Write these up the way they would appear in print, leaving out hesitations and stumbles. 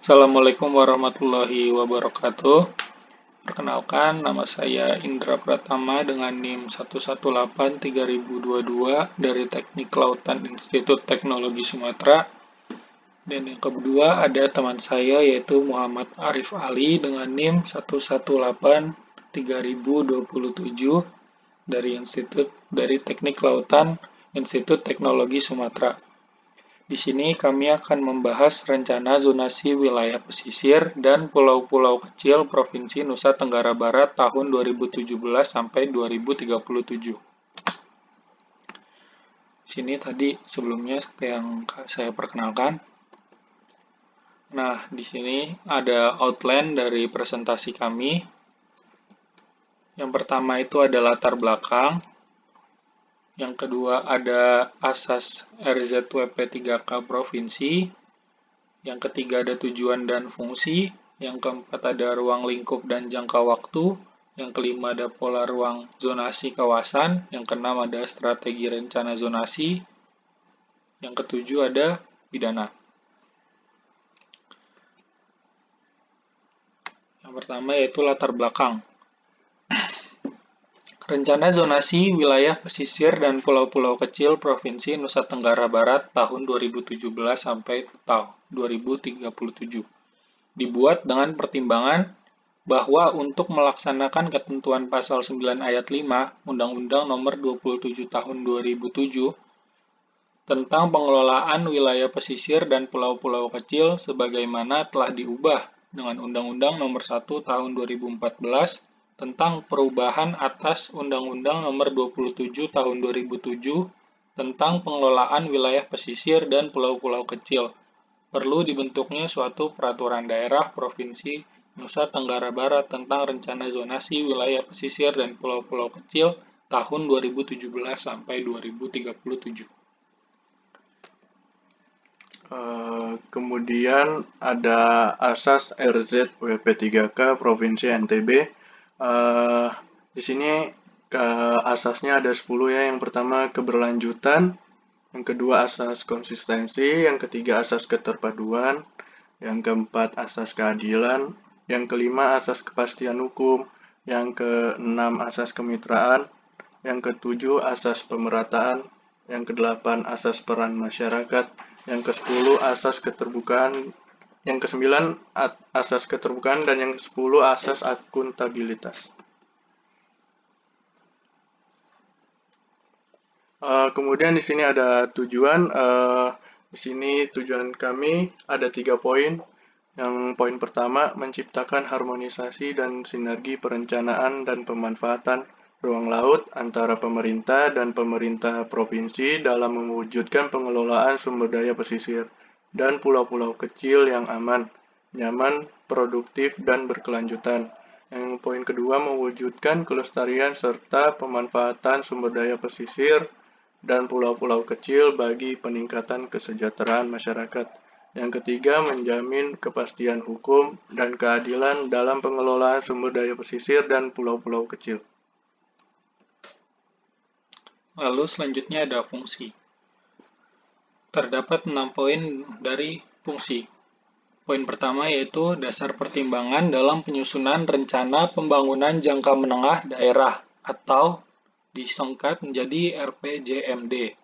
Assalamualaikum warahmatullahi wabarakatuh. Perkenalkan, nama saya Indra Pratama dengan NIM 1183022 dari Teknik Kelautan Institut Teknologi Sumatera. Dan yang kedua ada teman saya yaitu Muhammad Arif Ali dengan NIM 1183027 dari Teknik Kelautan Institut Teknologi Sumatera. Di sini kami akan membahas rencana zonasi wilayah pesisir dan pulau-pulau kecil Provinsi Nusa Tenggara Barat tahun 2017 sampai 2037. Sini tadi sebelumnya yang saya perkenalkan. Nah, di sini ada outline dari presentasi kami. Yang pertama itu ada latar belakang. Yang kedua ada asas RZWP3K Provinsi. Yang ketiga ada tujuan dan fungsi. Yang keempat ada ruang lingkup dan jangka waktu. Yang kelima ada pola ruang zonasi kawasan. Yang keenam ada strategi rencana zonasi. Yang ketujuh ada pidana. Yang pertama yaitu latar belakang. Rencana zonasi wilayah pesisir dan pulau-pulau kecil Provinsi Nusa Tenggara Barat tahun 2017 sampai tahun 2037 dibuat dengan pertimbangan bahwa untuk melaksanakan ketentuan pasal 9 ayat 5 Undang-Undang Nomor 27 Tahun 2007 tentang pengelolaan wilayah pesisir dan pulau-pulau kecil sebagaimana telah diubah dengan Undang-Undang Nomor 1 Tahun 2014 tentang perubahan atas Undang-Undang Nomor 27 Tahun 2007 tentang pengelolaan wilayah pesisir dan pulau-pulau kecil. Perlu dibentuknya suatu peraturan daerah Provinsi Nusa Tenggara Barat tentang rencana zonasi wilayah pesisir dan pulau-pulau kecil tahun 2017 sampai 2037. Kemudian ada asas RZWP3K Provinsi NTB. Di sini asasnya ada 10 ya. Yang pertama keberlanjutan, yang kedua asas konsistensi, yang ketiga asas keterpaduan, yang keempat asas keadilan, yang kelima asas kepastian hukum, yang keenam asas kemitraan, yang ketujuh asas pemerataan, yang kedelapan asas peran masyarakat, yang ke-10 asas keterbukaan, yang ke-9 asas keterbukaan, dan yang ke-10 asas akuntabilitas. Kemudian di sini ada tujuan. Di sini tujuan kami ada 3 poin. Yang poin pertama, menciptakan harmonisasi dan sinergi perencanaan dan pemanfaatan ruang laut antara pemerintah dan pemerintah provinsi dalam mewujudkan pengelolaan sumber daya pesisir dan pulau-pulau kecil yang aman, nyaman, produktif, dan berkelanjutan. Yang poin kedua, mewujudkan kelestarian serta pemanfaatan sumber daya pesisir dan pulau-pulau kecil bagi peningkatan kesejahteraan masyarakat. Yang ketiga, menjamin kepastian hukum dan keadilan dalam pengelolaan sumber daya pesisir dan pulau-pulau kecil. Lalu selanjutnya ada fungsi. Terdapat 6 poin dari fungsi. Poin pertama yaitu dasar pertimbangan dalam penyusunan rencana pembangunan jangka menengah daerah atau disingkat menjadi RPJMD.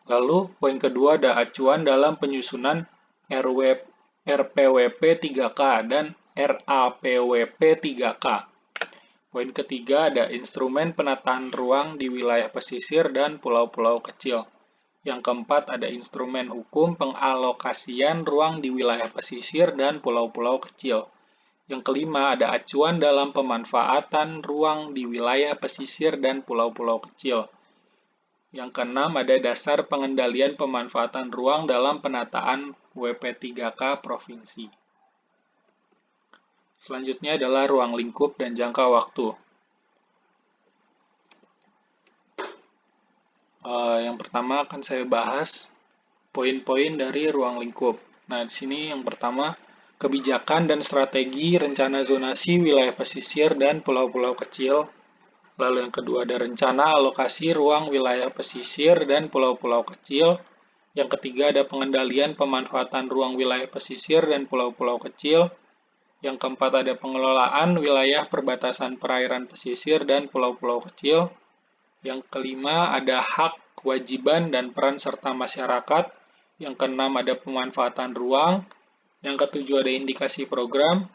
Lalu poin kedua ada acuan dalam penyusunan RPWP 3K dan RAPWP 3K. Poin ketiga ada instrumen penataan ruang di wilayah pesisir dan pulau-pulau kecil. Yang keempat ada instrumen hukum pengalokasian ruang di wilayah pesisir dan pulau-pulau kecil. Yang kelima ada acuan dalam pemanfaatan ruang di wilayah pesisir dan pulau-pulau kecil. Yang keenam ada dasar pengendalian pemanfaatan ruang dalam penataan WP3K Provinsi. Selanjutnya adalah ruang lingkup dan jangka waktu. Yang pertama akan saya bahas poin-poin dari ruang lingkup. Nah, di sini yang pertama, kebijakan dan strategi rencana zonasi wilayah pesisir dan pulau-pulau kecil. Lalu yang kedua ada rencana alokasi ruang wilayah pesisir dan pulau-pulau kecil. Yang ketiga ada pengendalian pemanfaatan ruang wilayah pesisir dan pulau-pulau kecil. Yang keempat ada pengelolaan wilayah perbatasan perairan pesisir dan pulau-pulau kecil. Yang kelima ada hak, kewajiban, dan peran serta masyarakat. Yang keenam ada pemanfaatan ruang. Yang ketujuh ada indikasi program.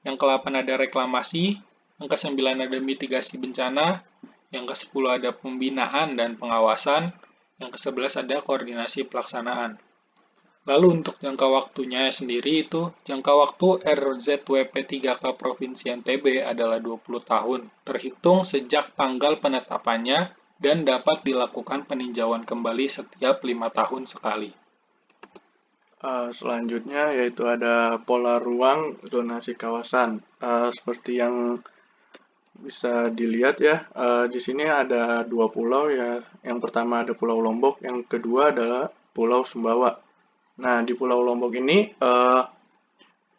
Yang ke-8 ada reklamasi. Yang ke-9 ada mitigasi bencana. Yang ke-10 ada pembinaan dan pengawasan. Yang ke-11 ada koordinasi pelaksanaan. Lalu untuk jangka waktunya sendiri itu, jangka waktu RZWP3K Provinsi NTB adalah 20 tahun, terhitung sejak tanggal penetapannya dan dapat dilakukan peninjauan kembali setiap 5 tahun sekali. Selanjutnya yaitu ada pola ruang zonasi kawasan. Seperti yang bisa dilihat ya, di sini ada dua pulau ya. Yang pertama ada Pulau Lombok, yang kedua adalah Pulau Sumbawa. Nah, di Pulau Lombok ini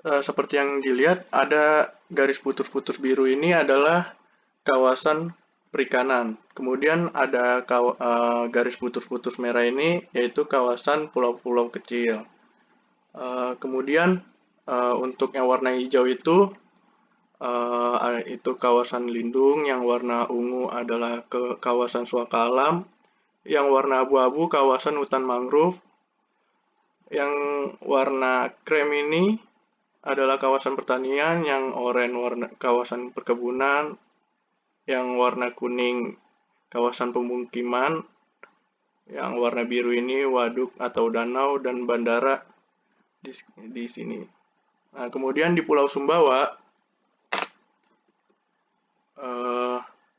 seperti yang dilihat ada garis putus-putus biru ini adalah kawasan perikanan. Kemudian ada garis putus-putus merah ini yaitu kawasan pulau-pulau kecil. Kemudian untuk yang warna hijau itu kawasan lindung, yang warna ungu adalah kawasan suaka alam, yang warna abu-abu kawasan hutan mangrove, yang warna krem ini adalah kawasan pertanian, yang oranye warna kawasan perkebunan, yang warna kuning kawasan pemukiman, yang warna biru ini waduk atau danau dan bandara di sini. Nah, kemudian di Pulau Sumbawa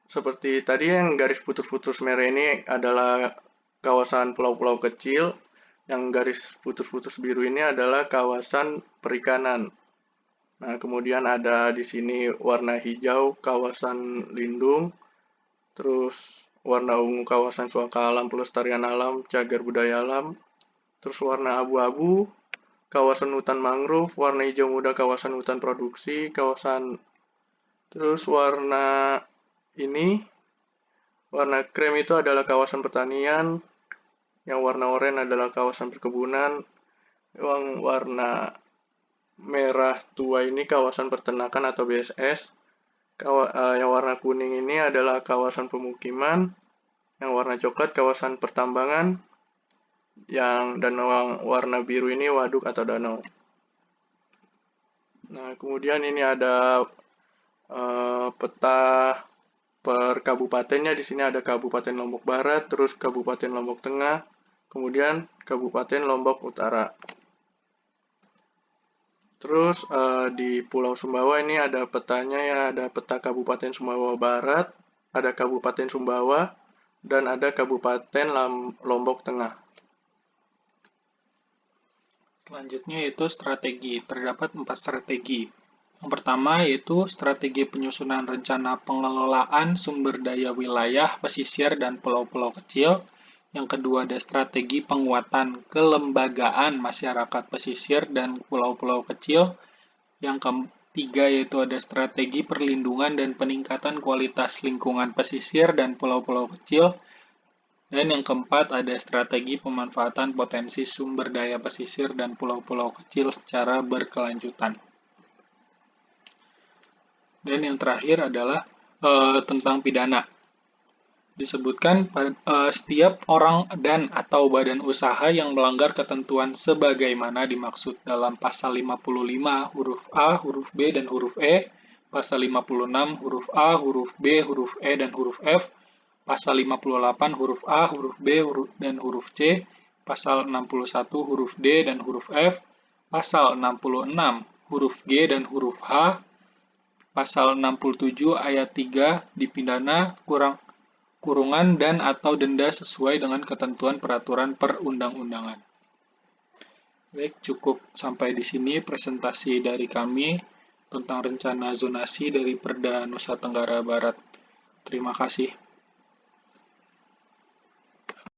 seperti tadi yang garis putus-putus merah ini adalah kawasan pulau-pulau kecil, yang garis putus-putus biru ini adalah kawasan perikanan. Nah, kemudian ada di sini warna hijau kawasan lindung, terus warna ungu kawasan suaka alam, pelestarian alam, cagar budaya alam, terus warna abu-abu kawasan hutan mangrove, warna hijau muda kawasan hutan produksi, terus warna krem itu adalah kawasan pertanian, yang warna oranye adalah kawasan perkebunan, yang warna merah tua ini kawasan peternakan atau BSS, yang warna kuning ini adalah kawasan pemukiman, yang warna coklat kawasan pertambangan, dan warna biru ini waduk atau danau. Nah, kemudian ini ada peta per kabupatennya. Di sini ada Kabupaten Lombok Barat, terus Kabupaten Lombok Tengah, kemudian Kabupaten Lombok Utara. Terus di Pulau Sumbawa ini ada petanya ya, ada peta Kabupaten Sumbawa Barat, ada Kabupaten Sumbawa, dan ada Kabupaten Lombok Tengah. Selanjutnya yaitu strategi. Terdapat 4 strategi. Yang pertama yaitu strategi penyusunan rencana pengelolaan sumber daya wilayah, pesisir, dan pulau-pulau kecil. Yang kedua ada strategi penguatan kelembagaan masyarakat pesisir dan pulau-pulau kecil. Yang ketiga yaitu ada strategi perlindungan dan peningkatan kualitas lingkungan pesisir dan pulau-pulau kecil. Dan yang keempat ada strategi pemanfaatan potensi sumber daya pesisir dan pulau-pulau kecil secara berkelanjutan. Dan yang terakhir adalah tentang pidana. Disebutkan setiap orang dan atau badan usaha yang melanggar ketentuan sebagaimana dimaksud dalam pasal 55 huruf A, huruf B, dan huruf E, pasal 56 huruf A, huruf B, huruf E, dan huruf F, pasal 58 huruf A, huruf B, dan huruf C, pasal 61 huruf D dan huruf F, pasal 66 huruf G dan huruf H, pasal 67 ayat 3 dipidana kurungan dan atau denda sesuai dengan ketentuan peraturan perundang-undangan. Baik, cukup sampai di sini presentasi dari kami tentang rencana zonasi dari Perda Nusa Tenggara Barat. Terima kasih.